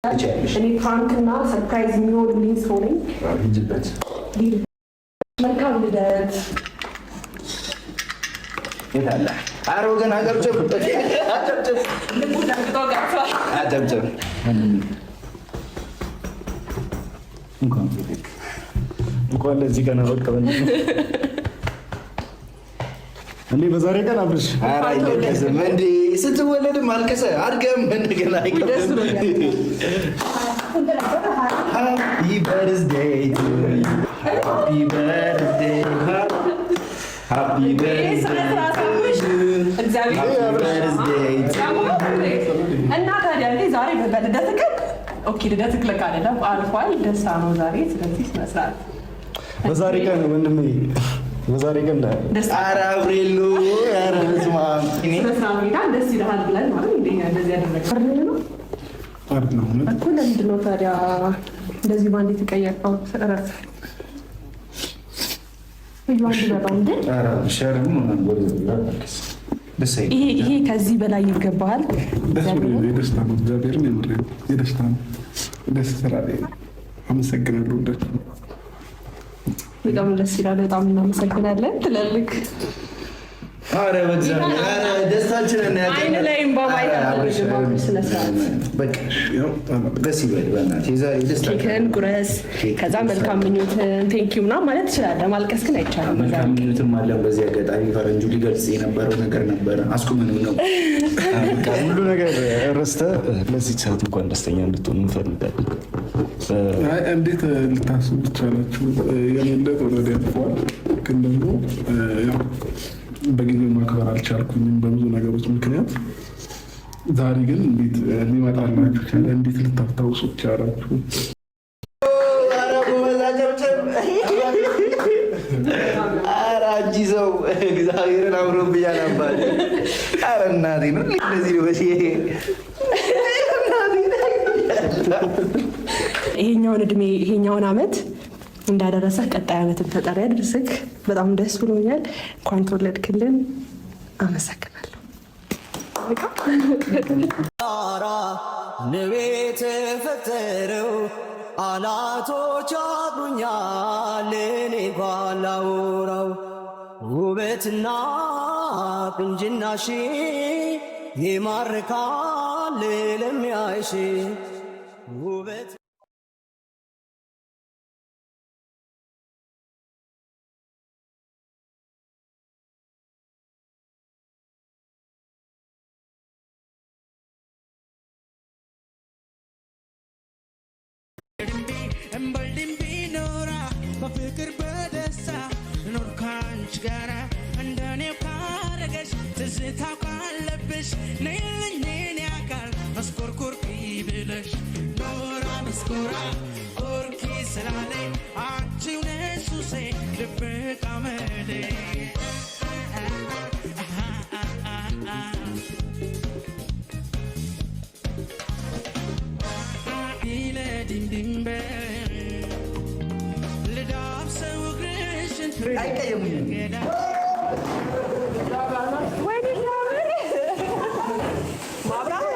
እኔ ፍራንክና ሰርፕራይዝ የሚሆንልኝ ሰው ነኝ። መልካም ልደት ይላል። ኧረ ወገን አጨብጭብ አጨብጭብ አጨብጭብ። እንኳን ለዚህ ቀን አበቃን። እንዴ በዛሬ ቀን አብርሽ ኧረ አይደለም እንዴ ስትወለድም አልቀሰ አድገም እንደገና አይቀርም። ሃፒ በርዝዴይ ቱ ዩ ሃፒ በርዝዴይ ሃፒ በርዝዴይ እና ታዲያ እንዴ ዛሬ በልደትህ ኦኬ ልደትህ ለካ አይደለም አልፏል። ደስታ ነው ዛሬ። ስለዚህ መስራት በዛሬ ቀን ወንድሜ በዛሬ ቀን ኧረ አብሬሎ ኧረ ዝማ እኔ በስራ ሜዳ ደስ ይልሃል ብለን ማለት እንዴ እንደዚህ ያደረገ ነው እኮ። ለምንድን ነው ታዲያ እንደዚህ ባንዴ ተቀየርኩ? እረፍ ይሄ ከዚህ በላይ ይገባሃል። የደስታ ነው። እግዚአብሔርን የደስታ ነው። ደስ ስላለ አመሰግናለሁ። በጣም ደስ ይላል። በጣም እናመሰግናለን ትላልክ ኧረ በእግዚአብሔር ኧረ ደስታችንን አይን ላይም ባባይታ ደስ ይበል በእናትህ። የዛሬ ደስታ ኬክን ቁረስ፣ ከዛ መልካም ምኞትን ቴንኪው ምናምን ማለት ትችላለህ። ማልቀስ ግን አይቻልም። መልካም ምኞትም አለን። በዚህ አጋጣሚ ፈረንጁ ሊገልጽ የነበረው ነገር ነበረ አስቁመንም ነው ሁሉ ነገር ረስተህ ለዚህ ሰዓት እንኳን ደስተኛ እንድትሆን እንፈልጋለን። እንዴት ልታስቡ ትቻላችሁ? የሌለት ወረዳ ያልፈዋል፣ ግን ደግሞ በጊዜው ማክበር አልቻልኩኝም በብዙ ነገሮች ምክንያት። ዛሬ ግን እንዴት ሊመጣላችሁ ቻለ? እንዴት ልታስታውሱ ቻላችሁ? ኧረ አንቺ ሰው እግዚአብሔርን አምሮብኛል አባቴ። ኧረ እናቴ ነው እንደዚህ ነው ይሄኛውን እድሜ ይሄኛውን አመት እንዳደረሰህ ቀጣይ አመትን ፈጣሪ ያድርስህ። በጣም ደስ ብሎኛል። እንኳን ተወለድክልን። አመሰግናለሁ። ንቤ ተፈጠረው አላቶች አብሩኛል እኔ ባላውራው ውበትና ቁንጅናሽ ይማርካል ለሚያይሽ ውበት በፍቅር በደስታ ኖር ካንቺ ጋራ እንደኔው ካረገሽ ትዝታ ካለብሽ ነይልኝ የኔ አካል መስኮርኮርኪ ብለሽ ኖራ መስኮራ ኮርኪ ስላለኝ አንቺው ነሽ ሱሴ ድብቅ አመሌ ኢለዲምዲምበ አይቀየሙኝም። ማብራት